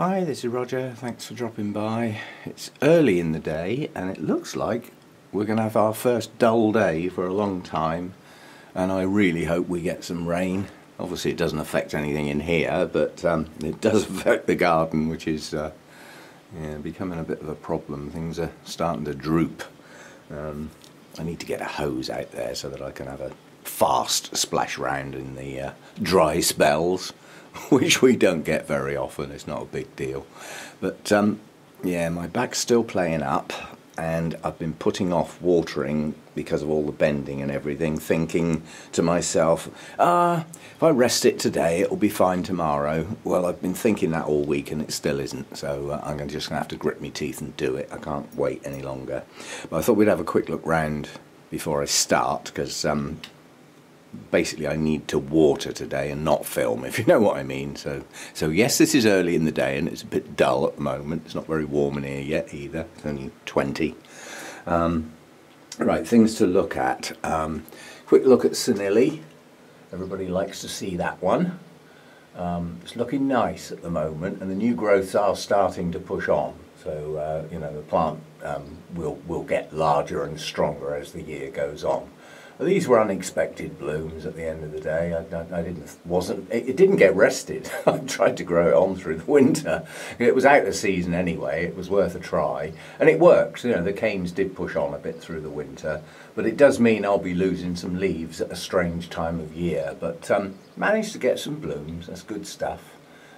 Hi, this is Roger. Thanks for dropping by. It's early in the day and it looks like we're going to have our first dull day for a long time, and I really hope we get some rain. Obviously it doesn't affect anything in here, but it does affect the garden, which is becoming a bit of a problem. Things are starting to droop. I need to get a hose out there so that I can have a fast splash round in the dry spells, which we don't get very often. It's not a big deal. But yeah, my back's still playing up, and I've been putting off watering because of all the bending and everything, thinking to myself, if I rest it today it'll be fine tomorrow. Well, I've been thinking that all week and it still isn't, so I'm just going to have to grit my teeth and do it. I can't wait any longer. But I thought we'd have a quick look round before I start, because basically I need to water today and not film, if you know what I mean. So yes, this is early in the day and it's a bit dull at the moment. It's not very warm in here yet either. It's only 20. Right, things to look at. Quick look at Senilli. Everybody likes to see that one. It's looking nice at the moment, and the new growths are starting to push on. So you know, the plant will get larger and stronger as the year goes on. These were unexpected blooms at the end of the day. It didn't get rested. I tried to grow it on through the winter. It was out of season anyway. It was worth a try, and it worked. You know, the canes did push on a bit through the winter, but it does mean I'll be losing some leaves at a strange time of year. But managed to get some blooms. That's good stuff.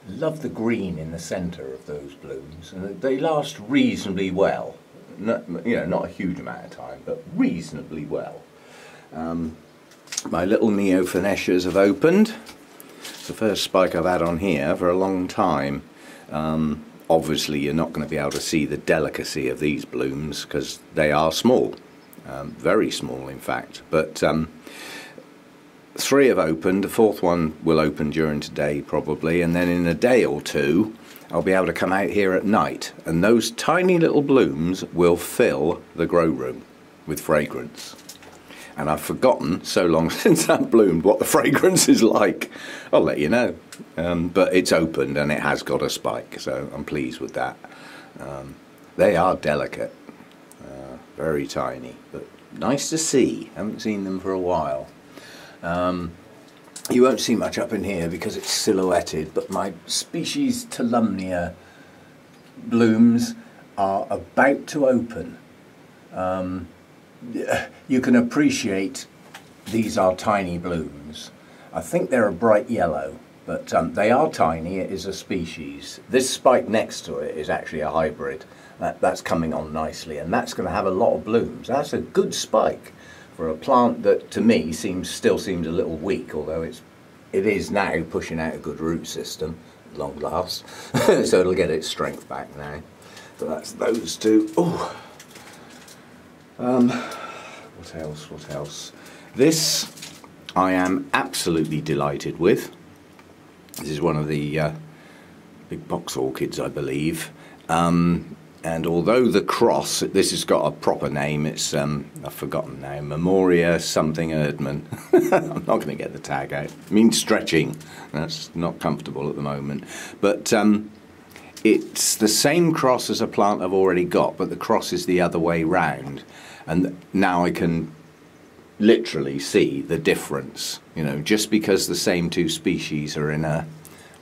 Love the green in the centre of those blooms, and they last reasonably well. Not a huge amount of time, but reasonably well. My little Neophonetas have opened. It's the first spike I've had on here for a long time. Obviously you're not going to be able to see the delicacy of these blooms because they are small, very small in fact, but 3 have opened. The 4th one will open during today probably, and then in a day or two I'll be able to come out here at night, and those tiny little blooms will fill the grow room with fragrance. And I've forgotten, so long since that bloomed, what the fragrance is like. I'll let you know. But it's opened and it has got a spike, so I'm pleased with that. They are delicate, very tiny, but nice to see. Haven't seen them for a while. You won't see much up in here because it's silhouetted, but my species Tolumnia blooms are about to open. You can appreciate these are tiny blooms. I think they're a bright yellow, but they are tiny. It is a species. This spike next to it is actually a hybrid. That's coming on nicely, and that's going to have a lot of blooms. That's a good spike for a plant that to me still seems a little weak, although it is now pushing out a good root system at long last. So it'll get its strength back now. So that's those two. Oh. What else? This I am absolutely delighted with. This is one of the big box orchids, I believe. And although the cross, this has got a proper name, it's, I've forgotten now, Memoria something Erdmann. I'm not going to get the tag out. It means stretching. That's not comfortable at the moment. But it's the same cross as a plant I've already got, but the cross is the other way round. And now I can literally see the difference, you know, just because the same 2 species are in a,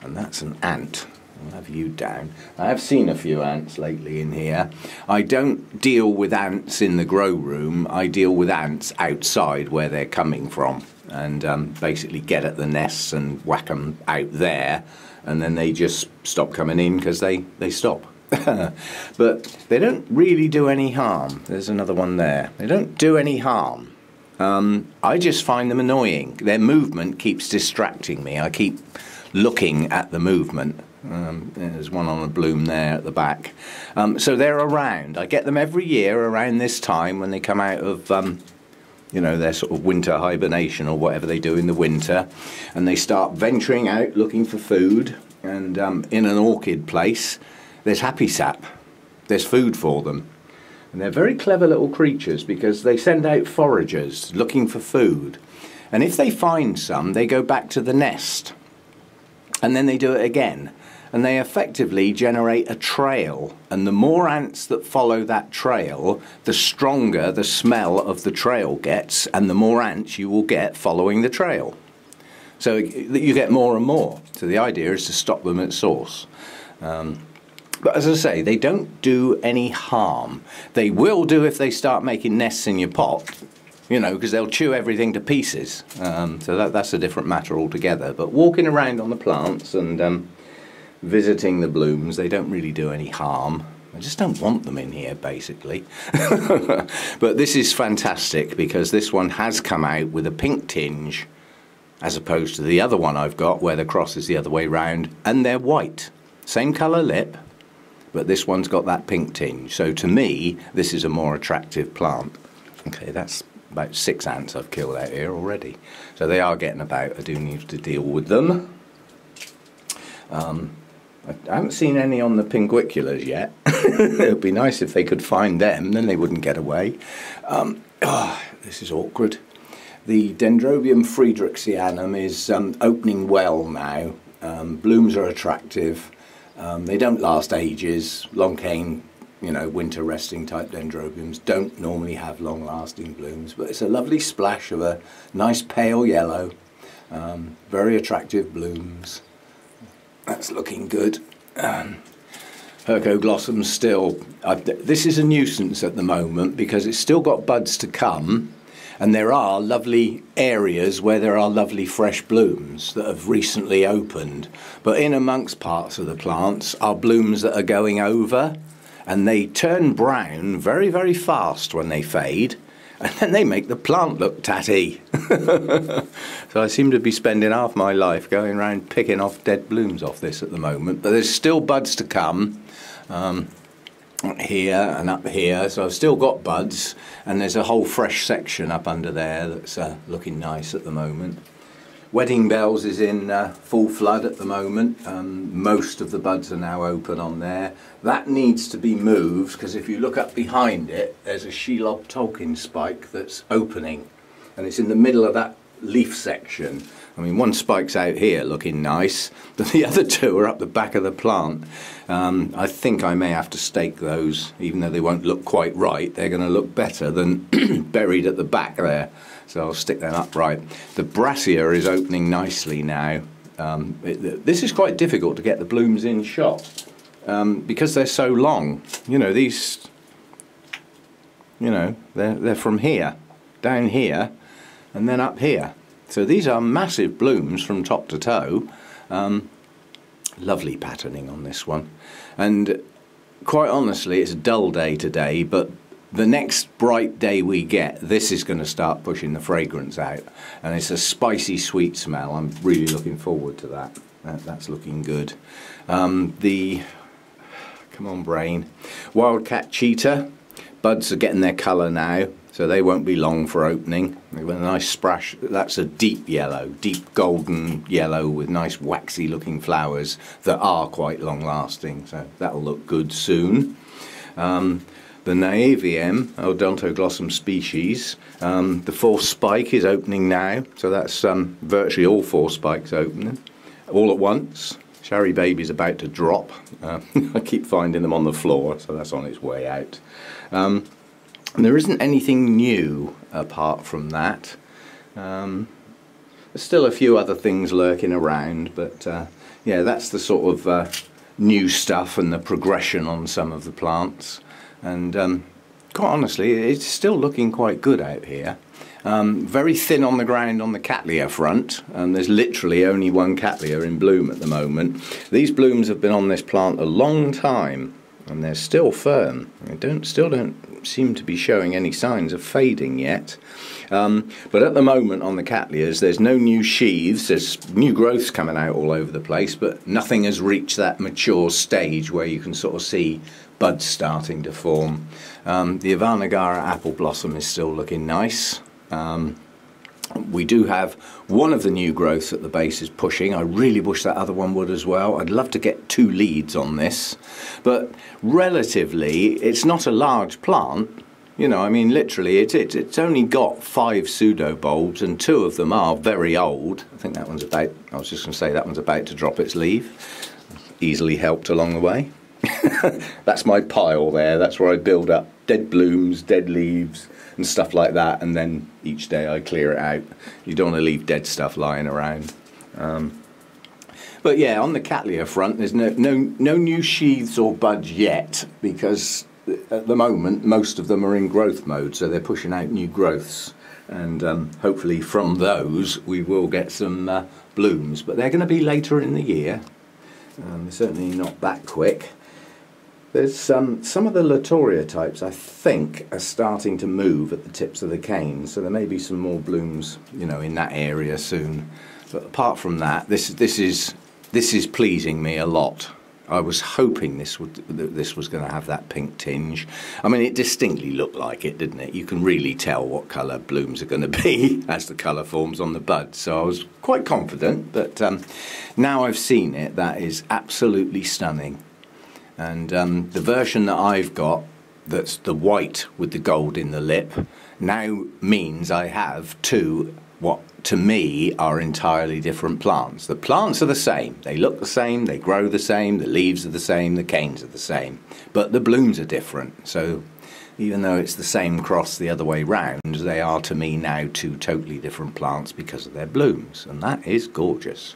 and that's an ant. I'll have you down. I have seen a few ants lately in here. I don't deal with ants in the grow room. I deal with ants outside where they're coming from, and basically get at the nests and whack them out there, and then they just stop coming in because they stop. But they don't really do any harm. There's another one there. They don't do any harm. I just find them annoying. Their movement keeps distracting me. I keep looking at the movement. There's one on a bloom there at the back. So they're around. I get them every year around this time when they come out of you know, their sort of winter hibernation or whatever they do in the winter, and they start venturing out looking for food. And in an orchid place there's happy sap, there's food for them. And they're very clever little creatures because they send out foragers looking for food. And if they find some, they go back to the nest. And then they do it again. and they effectively generate a trail, and the more ants that follow that trail, the stronger the smell of the trail gets, and the more ants you will get following the trail. So you get more and more. So the idea is to stop them at source. But as I say, they don't do any harm. They will do if they start making nests in your pot, you know, because they'll chew everything to pieces. So that's a different matter altogether. But walking around on the plants and visiting the blooms, they don't really do any harm. I just don't want them in here, basically. But this is fantastic because this one has come out with a pink tinge, as opposed to the other one I've got where the cross is the other way round, and they're white. Same colour lip, but this one's got that pink tinge. So to me, this is a more attractive plant. Okay, that's about 6 ants I've killed out here already. So they are getting about. I do need to deal with them. I haven't seen any on the pinguiculars yet. It would be nice if they could find them, then they wouldn't get away. This is awkward. The Dendrobium friedrichianum is opening well now. Blooms are attractive. They don't last ages. Long cane, you know, winter resting type dendrobiums don't normally have long lasting blooms, but it's a lovely splash of a nice pale yellow. Very attractive blooms. That's looking good. Hercoglossom still, this is a nuisance at the moment because it's still got buds to come. And there are lovely areas where there are lovely fresh blooms that have recently opened. But in amongst parts of the plants are blooms that are going over, and they turn brown very, very fast when they fade, and then they make the plant look tatty. So I seem to be spending half my life going around picking off dead blooms off this at the moment. But there's still buds to come. Here and up here, so I've still got buds, and there's a whole fresh section up under there that's looking nice at the moment. Wedding Bells is in full flood at the moment. Most of the buds are now open on there. That needs to be moved because if you look up behind it, there's a Shelob Tolkien spike that's opening, and it's in the middle of that leaf section. I mean, one spike's out here looking nice, but the other two are up the back of the plant. I think I may have to stake those, even though they won't look quite right. They're going to look better than buried at the back there, so I'll stick them upright. The Brassia is opening nicely now. This is quite difficult to get the blooms in shot because they're so long. You know, these, you know, they're from here, down here, and then up here. So these are massive blooms from top to toe. Lovely patterning on this one. And quite honestly, it's a dull day today, but the next bright day we get, this is going to start pushing the fragrance out. And it's a spicy, sweet smell. I'm really looking forward to that. That's looking good. Come on, brain. Wildcat Cheetah. Buds are getting their colour now, so they won't be long for opening. They've got a nice splash. That's a deep yellow, deep golden yellow with nice waxy looking flowers that are quite long lasting, so that'll look good soon. The Naevium, Odontoglossum species, the fourth spike is opening now, so that's virtually all 4 spikes opening all at once. Cherry Baby's about to drop. I keep finding them on the floor, so that's on its way out. And there isn't anything new apart from that. There's still a few other things lurking around, but yeah, that's the sort of new stuff and the progression on some of the plants. And quite honestly, it's still looking quite good out here. Very thin on the ground on the Cattleya front, and there's literally only one Cattleya in bloom at the moment. These blooms have been on this plant a long time, and they're still firm. They still don't seem to be showing any signs of fading yet. But at the moment on the Cattleyas, there's no new sheaths. There's new growths coming out all over the place, but nothing has reached that mature stage where you can sort of see buds starting to form. The Ivanagara apple blossom is still looking nice. We do have one of the new growths at the base is pushing. I really wish that other one would as well. I'd love to get 2 leads on this, but relatively it's not a large plant. You know, I mean, literally it's only got 5 pseudobulbs, and 2 of them are very old. I think that one's about, I was just going to say that one's about to drop its leaf. easily helped along the way. That's my pile there. That's where I build up dead blooms, dead leaves and stuff like that, and then each day I clear it out. You don't want to leave dead stuff lying around. But yeah, on the Cattleya front, there's no new sheaths or buds yet, because at the moment most of them are in growth mode, so they're pushing out new growths, and hopefully from those we will get some blooms, but they're going to be later in the year. They're certainly not that quick. There's some of the Latoria types, I think, are starting to move at the tips of the canes, so there may be some more blooms, you know, in that area soon. But apart from that, this is pleasing me a lot. I was hoping this was going to have that pink tinge. I mean, it distinctly looked like it, didn't it? You can really tell what colour blooms are going to be as the colour forms on the bud. So I was quite confident, but now I've seen it, that is absolutely stunning. And the version that I've got, that's the white with the gold in the lip, now means I have two what to me are entirely different plants. The plants are the same, they look the same, they grow the same, the leaves are the same, the canes are the same, but the blooms are different. So even though it's the same cross the other way round, they are to me now two totally different plants because of their blooms, and that is gorgeous.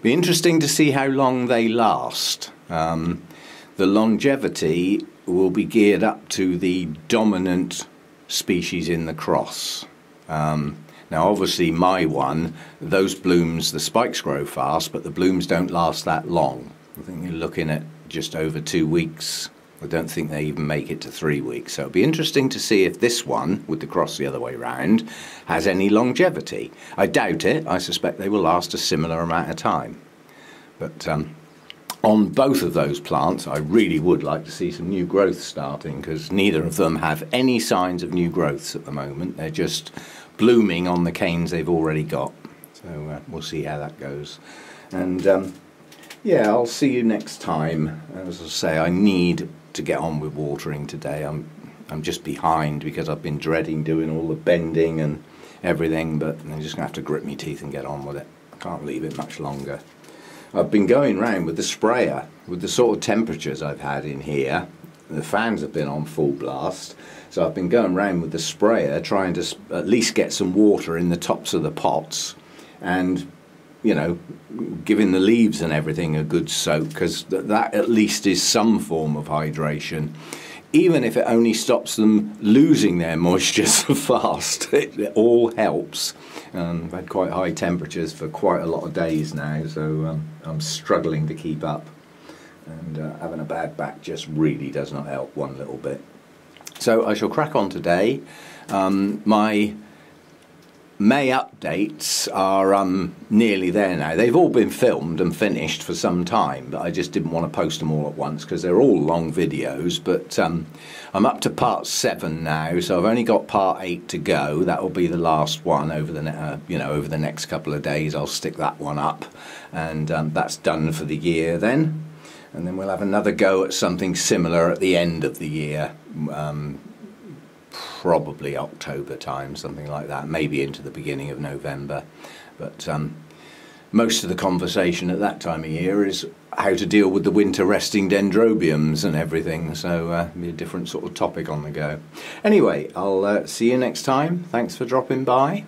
Be interesting to see how long they last. The longevity will be geared up to the dominant species in the cross. Now obviously my one, those blooms, the spikes grow fast, but the blooms don't last that long. I think you're looking at just over 2 weeks. I don't think they even make it to 3 weeks. So it'll be interesting to see if this one, with the cross the other way round, has any longevity. I doubt it. I suspect they will last a similar amount of time. But on both of those plants, I really would like to see some new growth starting, because neither of them have any signs of new growths at the moment. They're just blooming on the canes they've already got. So we'll see how that goes. And yeah, I'll see you next time. As I say, I need to get on with watering today. I'm just behind because I've been dreading doing all the bending and everything, but I'm just going to have to grit my teeth and get on with it. I can't leave it much longer. I've been going round with the sprayer, with the sort of temperatures I've had in here. The fans have been on full blast, so I've been going round with the sprayer trying to at least get some water in the tops of the pots, and you know, giving the leaves and everything a good soak, because that at least is some form of hydration, even if it only stops them losing their moisture so fast. It all helps. I've had quite high temperatures for quite a lot of days now, so I'm struggling to keep up, and having a bad back just really does not help one little bit. So I shall crack on today. My May updates are nearly there now. They've all been filmed and finished for some time, but I just didn't want to post them all at once because they're all long videos. But I'm up to part 7 now, so I've only got part 8 to go. That will be the last one over the over the next couple of days. I'll stick that one up, and that's done for the year then. And then we'll have another go at something similar at the end of the year. Probably October time, something like that, maybe into the beginning of November. But most of the conversation at that time of year is how to deal with the winter resting dendrobiums and everything, so be a different sort of topic on the go. Anyway, I'll see you next time. Thanks for dropping by.